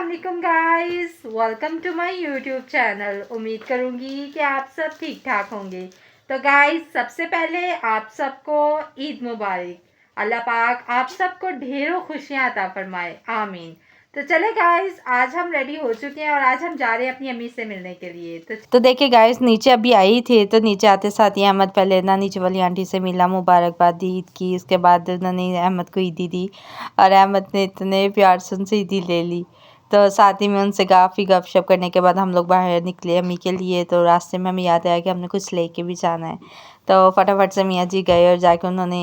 अस्सलामुअलैकुम guys, welcome to my YouTube channel. उम्मीद करूँगी कि आप सब ठीक ठाक होंगे। तो गाइस, सबसे पहले आप सबको ईद मुबारक। अल्लाह पाक आप सबको ढेरों खुशियाँ अता फरमाए, आमीन। तो चले गाइस, आज हम रेडी हो चुके हैं और आज हम जा रहे हैं अपनी अम्मी से मिलने के लिए। तो देखिए गाइस, नीचे अभी आई थी तो नीचे आते साथ ही अहमद पहले ना नीचे वाली आंटी से मिला, मुबारकबाद दी ईद की। उसके बाद उन्होंने अहमद को ईदी दी और अहमद ने इतने प्यार से उनसे ईदी ले ली। तो साथ ही में उनसे काफ़ी गपशप करने के बाद हम लोग बाहर निकले अम्मी के लिए। तो रास्ते में हमें याद आया कि हमने कुछ लेके भी जाना है। तो फटाफट से मियाँ जी गए और जाके उन्होंने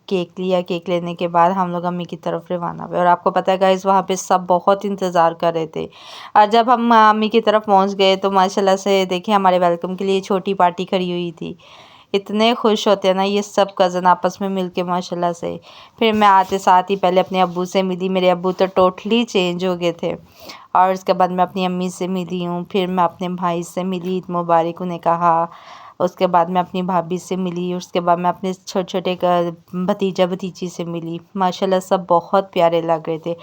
केक लिया। केक लेने के बाद हम लोग अम्मी की तरफ रवाना हुए। और आपको पता है गाइस, वहाँ पे सब बहुत इंतज़ार कर रहे थे। और जब हम अम्मी की तरफ पहुँच गए तो माशाल्लाह से देखिए हमारे वेलकम के लिए छोटी पार्टी खड़ी हुई थी। इतने खुश होते हैं ना ये सब कज़न आपस में मिलके माशाल्लाह से। फिर मैं आते साथ ही पहले अपने अब्बू से मिली। मेरे अब्बू तो टोटली चेंज हो गए थे। और उसके बाद मैं अपनी अम्मी से मिली हूँ। फिर मैं अपने भाई से मिली, ईद मुबारक उन्हें कहा। उसके बाद मैं अपनी भाभी से मिली। उसके बाद मैं अपने छोटे छोटे भतीजा भतीजी से मिली। माशाल्लाह सब बहुत प्यारे लग रहे थे।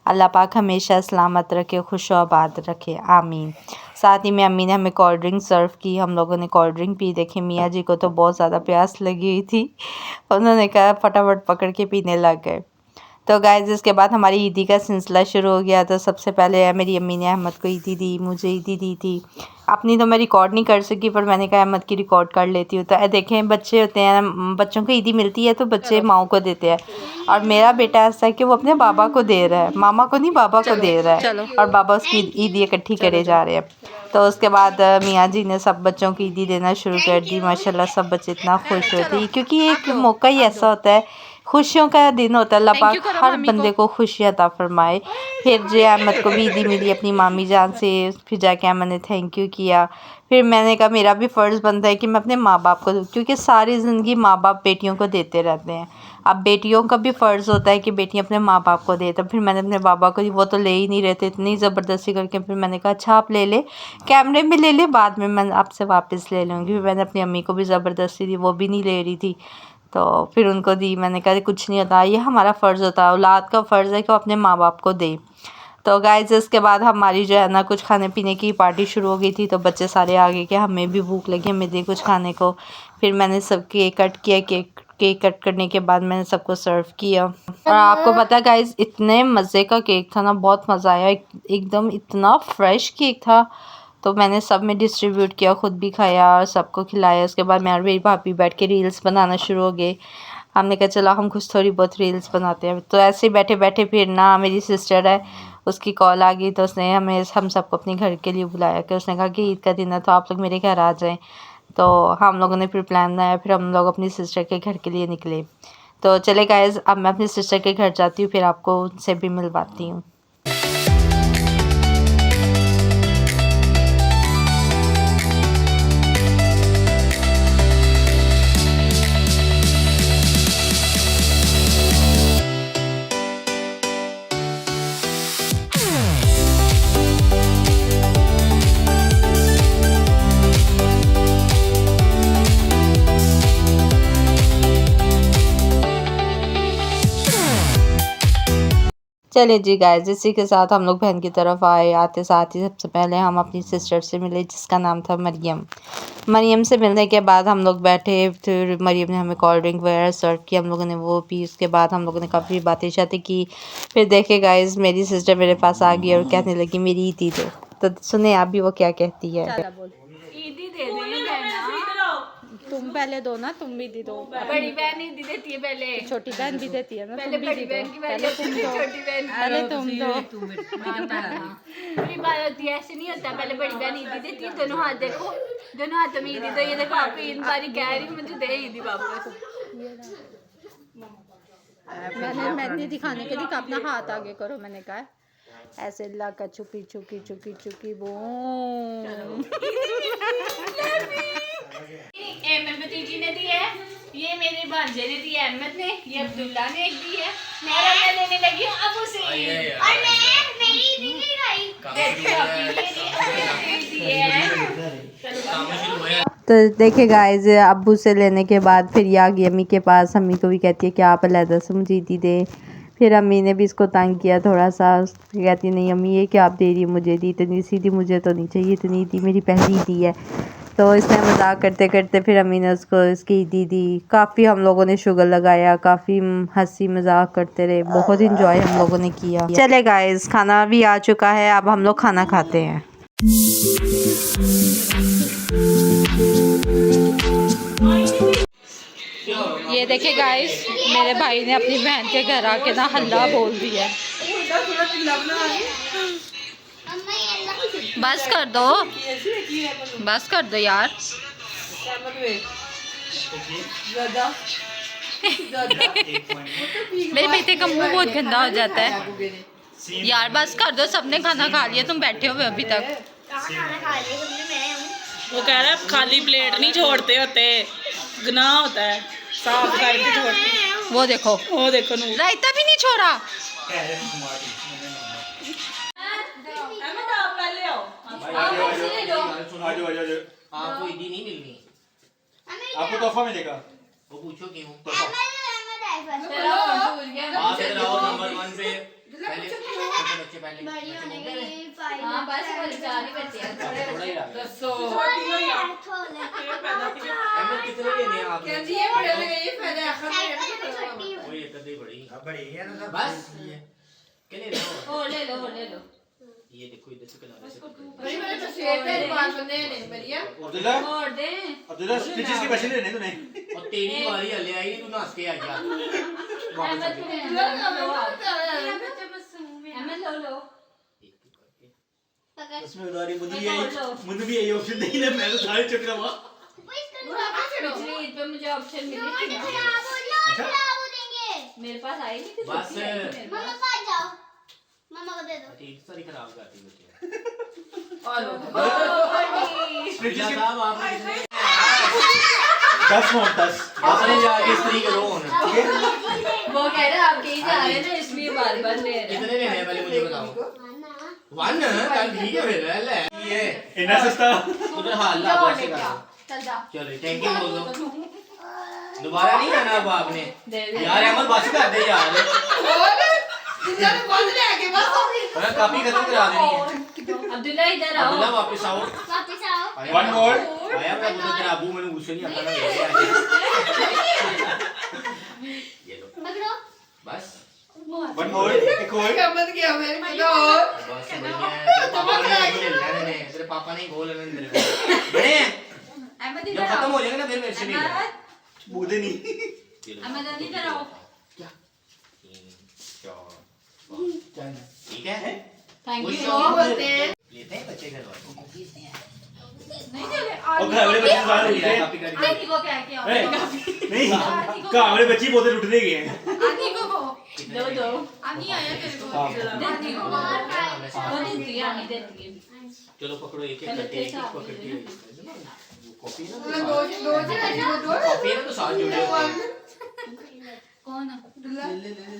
अल्लाह पाक हमेशा सलामत रखे, खुश आबाद रखे, आमीन। साथ ही में अम्मी ने हमें कोल्ड ड्रिंक सर्व की। हम लोगों ने कोल्ड ड्रिंक पी। देखिए मियाँ जी को तो बहुत ज़्यादा प्यास लगी हुई थी। उन्होंने कहा फटाफट पकड़ के पीने लग गए। तो गाइस, इसके बाद हमारी ईदी का सिलसिला शुरू हो गया। तो सबसे पहले मेरी अम्मी ने अहमद को ईदी दी, मुझे ईदी दी थी। अपनी तो मैं रिकॉर्ड नहीं कर सकी, पर मैंने कहा अहमद की रिकॉर्ड कर लेती हूँ। तो देखें बच्चे होते हैं, बच्चों को ईदी मिलती है तो बच्चे माओ को देते हैं। और मेरा बेटा ऐसा है कि वो अपने बाबा को दे रहा है, मामा को नहीं बाबा को दे रहा है। और बाबा उसकी ईदी इकट्ठी करे जा रहे हैं। तो उसके बाद मियाँ जी ने सब बच्चों की ईदी देना शुरू कर दी। माशाल्लाह सब बच्चे इतना खुश होते हैं क्योंकि एक मौका ही ऐसा होता है, खुशियों का दिन होता है। अल्लाह पाक हर बंदे को खुशियाँ अता फरमाए। फिर जो अहमद को भी ईदी मिली अपनी मामी जान से। फिर जाके अहमद ने थैंक यू किया। फिर मैंने कहा मेरा भी फ़र्ज़ बनता है कि मैं अपने माँ बाप को दूँ, क्योंकि सारी ज़िंदगी माँ बाप बेटियों को देते रहते हैं। अब बेटियों का भी फ़र्ज़ होता है कि बेटियाँ अपने माँ बाप को दे। तो फिर मैंने अपने बाबा को दी, वो तो ले ही नहीं रहे थे, इतनी ज़बरदस्ती करके। फिर मैंने कहा अच्छा आप ले ले, कैमरे में ले ले, बाद में मैं आपसे वापस ले लूँगी। फिर मैंने अपनी अम्मी को भी ज़बरदस्ती दी, वो भी नहीं ले रही थी। तो फिर उनको दी। मैंने कहा कुछ नहीं होता, ये हमारा फ़र्ज़ होता है, औलाद का फ़र्ज़ है कि वो अपने माँ बाप को दे। तो गाइस, इसके बाद हमारी जो है ना कुछ खाने पीने की पार्टी शुरू हो गई थी। तो बच्चे सारे आ गए कि हमें भी भूख लगी, हमें दे कुछ खाने को। फिर मैंने सब केक कट किया। केक कट करने के बाद मैंने सबको सर्व किया। और आपको पता है गाइस, इतने मज़े का केक था ना, बहुत मज़ा आया। एकदम इतना फ्रेश केक था। तो मैंने सब में डिस्ट्रीब्यूट किया, ख़ुद भी खाया और सबको खिलाया। उसके बाद मैं और मेरी भाभी बैठ के रील्स बनाना शुरू हो गए। हमने कहा चलो हम कुछ थोड़ी बहुत रील्स बनाते हैं। तो ऐसे ही बैठे बैठे फिर ना मेरी सिस्टर है, उसकी कॉल आ गई। तो उसने हम सबको अपने घर के लिए बुलाया कि उसने कहा कि ईद का दिन है तो आप लोग मेरे घर आ जाएं। तो हम लोगों ने फिर प्लान बनाया। फिर हम लोग अपनी सिस्टर के घर के लिए निकले। तो चले गाइस, अब मैं अपनी सिस्टर के घर जाती हूँ, फिर आपको उनसे भी मिलवाती हूँ। चलिए जी गाइस, इसी के साथ हम लोग बहन की तरफ आए। आते साथ ही सबसे पहले हम अपनी सिस्टर से मिले, जिसका नाम था मरियम। मरियम से मिलने के बाद हम लोग बैठे। फिर मरियम ने हमें कोल्ड ड्रिंक वगैरह सर्व किया, हम लोगों ने वो पी। उसके बाद हम लोगों ने काफ़ी बातें शातें की। फिर देखे गाइस, मेरी सिस्टर मेरे पास आ गई और कहने लगी मेरी ईदी दो। तो सुने आप भी वो क्या कहती है। ईदी दे देना, तुम पहले दो ना, तुम भी दो। बड़ी बहन ईदी देती है पहले, छोटी बहन भी देती है ना, पहले बड़ी बहन की बारी होती है, छोटी बहन। अरे तुम दो। पूरी बात होती है, ऐसे नहीं होता। पहले बड़ी बहन ईदी देती है, दोनों हाथ देखो, दोनों हाथों में ईदी दो। ये देखो आपको ईद बारी कह रही हूँ, मुझे दे ईदी वापस। मैंने दिखाने के लिए अपना हाथ आगे करो, मैंने कहा ऐसे लगा चुकी चुकी चुकी चुकी बूम। ये मेरी भतीजी ने दी है, ये मेरे भांजे ने दी है, अहमद ने, ये अब्दुल्ला ने एक दी है, और मैं लेने लगी हूँ अबू से। और मैं मेरी दी नहीं भाई, तो देखिए गाइस, अब्बू से लेने के बाद फिर ये आ गई अम्मी के पास। अम्मी को भी कहती है कि आप अलहदा से मुझे ईदी दे। फिर अम्मी ने भी इसको तंग किया थोड़ा सा, कहती नहीं अम्मी ये क्या आप दे रही है मुझे दी, इतनी सीधी मुझे तो नहीं चाहिए, इतनी दी मेरी पहली दी है। तो इसने मजाक करते करते फिर अम्मी ने उसको इसकी दी दी। काफ़ी हम लोगों ने शुगर लगाया, काफ़ी हंसी मजाक करते रहे, बहुत इंजॉय हम लोगों ने किया। चले गाइस खाना भी आ चुका है, अब हम लोग खाना खाते हैं। ये देखे गाइस मेरे भाई ने अपनी बहन के घर आके ना हल्ला बोल दिया। बस कर दो, बस कर दो यार। मेरे बेटे का मुंह बहुत गंदा हो जाता है यार। बस कर दो, सबने खाना खा लिया, तुम बैठे हुए अभी तक। वो कह रहा है खाली प्लेट नहीं छोड़ते होते, गुनाह होता है, साफ करके छोड़ते। वो देखो नूर रायता भी नहीं छोड़ा। आपको ईदी नहीं मिलनी, आपको तोहफा मिलेगा। वो पूछो क्यों? आप इधर आओ नंबर 1 पे। पहले छोटे बच्चे पहले हां बस चार ही बच्चे हैं, थोड़ा ही रहा। अहमद कितने लेने हैं आपने? कहती है बड़े लगे ये पहले आखिर में वो ये कदे बड़ी अब बड़ी है ना, बस कितने लो? ले लो ये देखो इधर से किनारे से बड़ी बड़ी तस्वीर पे पांच बंदे ने बढ़िया और दे अब्दुल्ला किस की पैसे लेने तूने? और तेरी बारी हले आई नहीं, तू नाच के आ जा। अहमद लो उसमें उधारी मुझे भी यही ऑप्शन नहीं है, मैं तो सारे चुक रहा हूं। पिछली ईद पे मुझे ऑप्शन मिली थी, अच्छा मेरे पास आई नहीं थी। बस मम्मा पास जाओ, मम्मा को दे दो। ठीक सारी खराब करती बच्चे। और लो स्ट्रेचिंग साहब आपने कितने 10 आपने जाके स्त्री करो होना। वो कह रहे आप कहीं जा रहे हैं ना इसलिए बार-बार ले रहे हैं। कितने लेने हैं पहले मुझे बताओ। 1 कल ठीक है फिर ले ये इतना सस्ता उधर हाल ला पैसे का। चल जा चलो थैंक यू बोल दो, दोबारा नहीं आना अब आपने। दे दे यार अहमद बस कर दे यार, मैं काफी खत्म करा देनी है। अब्दुल्ला इधर आओ, अब्दुल्ला वापस आओ। वापस आओ। वन मोर आया मैं बुद्ध तेरा अबू मैंने गुस्से नहीं आता ना ये लो पकड़ो। बस 1 मोर एक और मत किया मेरे बस बढ़िया है। तेरे पापा ने गोल है तेरे को बड़े हैं, अहमद जब इधर खत्म आओ, हो जाएगा ना फिर मेरे से नहीं लेना। बूदे नहीं अहमद इधर आओ। क्या 3 4 ठीक है थैंक खुश यू हो? बोलते हैं। लेते हैं बच्चे घर वाले नहीं चले और घर वाले बच्चे सारे उठे हैं। काफी कर आंटी को क्या क्या ए, नहीं घर वाले बच्चे पौधे उठने गए हैं। आंटी को दो आंटी आया तेरे को देती हूँ वो देती है आंटी देती है। चलो पकड़ो एक एक करके एक एक पकड़ के कॉफी है ना कॉफी है ना तो साथ जुड़े हुए हैं। कौन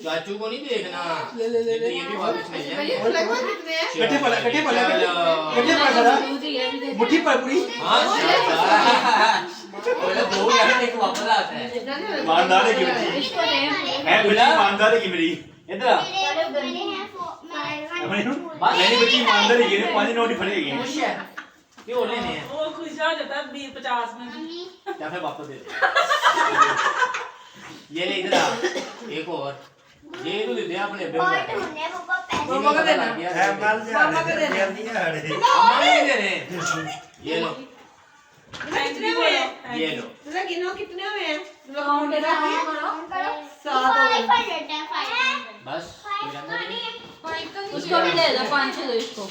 चाचू को नहीं देखना, नहीं तो ये भी वापस मिल जाएंगे। कट्टे पड़ा सारा दूध ये भी दे मुट्ठी पर पूरी हाँ बोले दो यार एक वापस आता है। ईमानदार है की बच्ची इसको दे है, बच्ची ईमानदार है की मेरी। इधर आ मेरे हैं मेरी बच्ची ईमानदार है, ये 5 नोट ही फड़ेगी। खुश है ये और लेने हैं वो खुश हो जाता है 20-50 में। मम्मी या फिर वापस दे दे। ये ले इधर आ एक और ये तो दे दे अपने अब्बे और को। ढूंढने पापा पैसे। पापा को देना है माल से अम्मा को नहीं दे रहे। ये लो कितने हुए हैं? ये लो तुझे गिनो कितने हुए हैं? काउंट करो सात हो गए। 500 है 500। बस कोई रंग नहीं। उसको भी दे दो 500 दो इसको।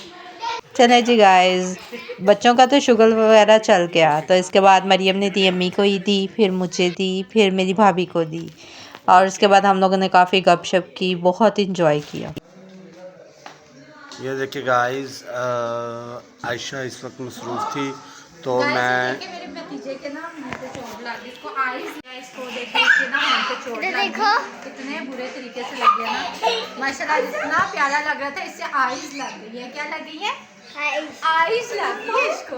चले जी गाइस, बच्चों का तो शुगर वगैरह चल गया, तो इसके बाद मरियम ने दी, अम्मी को ही दी, फिर मुझे दी, फिर मेरी भाभी को दी, और उसके बाद हम लोगों ने काफ़ी गपशप की, बहुत इंजॉय किया। ये देखिए गाइस, आयशा इस वक्त मसरूफ़ थी तो मैं मेरे भतीजे के ना मुंह पे चोट लगी, इसको आइस इसको देखो इसके ना मुंह पे चोट लगी, देखो। कितने बुरे तरीके से लग गया ना। माशाल्लाह इतना प्यारा लग रहा था, इससे आइस लग गई है। क्या लग गई है? आइस लाती है इसको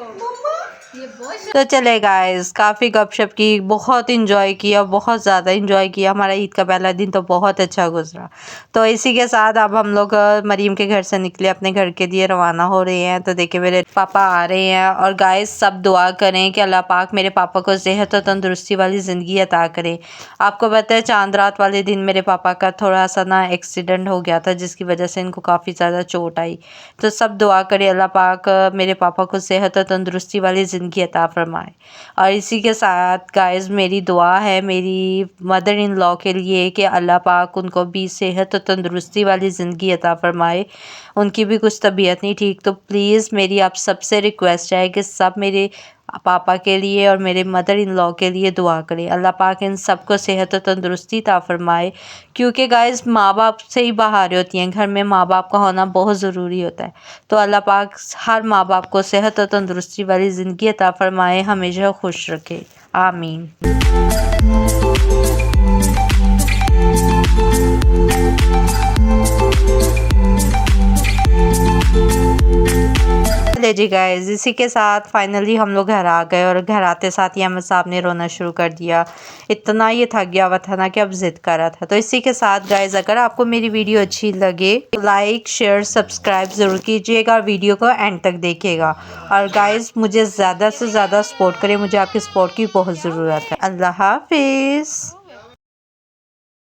ये बहुत तो चले गाइस, काफ़ी गपशप की, बहुत इंजॉय किया, बहुत ज़्यादा इंजॉय किया। हमारा ईद का पहला दिन तो बहुत अच्छा गुजरा। तो इसी के साथ अब हम लोग मरीम के घर से निकले, अपने घर के लिए रवाना हो रहे हैं। तो देखिए मेरे पापा आ रहे हैं। और गाइस सब दुआ करें कि अल्लाह पाक मेरे पापा को सेहत और तंदुरुस्ती वाली ज़िंदगी अता करे। आपको पता है चांद रात वाले दिन मेरे पापा का थोड़ा सा ना एक्सीडेंट हो गया था, जिसकी वजह से इनको काफ़ी ज़्यादा चोट आई। तो सब दुआ करें अल्लाह पाक मेरे पापा को सेहत और तंदुरुस्ती वाली ज़िंदगी अता फरमाए। और इसी के साथ गाइस मेरी दुआ है मेरी मदर इन लॉ के लिए कि अल्लाह पाक उनको भी सेहत और तंदुरुस्ती वाली ज़िंदगी अता फरमाए। उनकी भी कुछ तबीयत नहीं ठीक, तो प्लीज़ मेरी आप सबसे रिक्वेस्ट है कि सब मेरे पापा के लिए और मेरे मदर इन लॉ के लिए दुआ करें। अल्लाह पाक इन सबको सेहत और तंदुरुस्ती अता फरमाए, क्योंकि गाइस माँ बाप से ही बहारें होती हैं, घर में माँ बाप का होना बहुत ज़रूरी होता है। तो अल्लाह पाक हर माँ बाप को सेहत और तंदुरुस्ती वाली ज़िंदगी अता फरमाए, हमेशा खुश रखे, आमीन। चले जी गाइस, इसी के साथ फाइनली हम लोग घर आ गए। और घर आते साथ ही अहमद साहब ने रोना शुरू कर दिया। इतना ये थक गया हुआ था ना कि अब ज़िद कर रहा था। तो इसी के साथ गाइस अगर आपको मेरी वीडियो अच्छी लगे लाइक शेयर सब्सक्राइब ज़रूर कीजिएगा, वीडियो को एंड तक देखिएगा। और गाइस मुझे ज़्यादा से ज़्यादा सपोर्ट करें, मुझे आपकी सपोर्ट की बहुत ज़रूरत है। अल्लाह हाफिज़।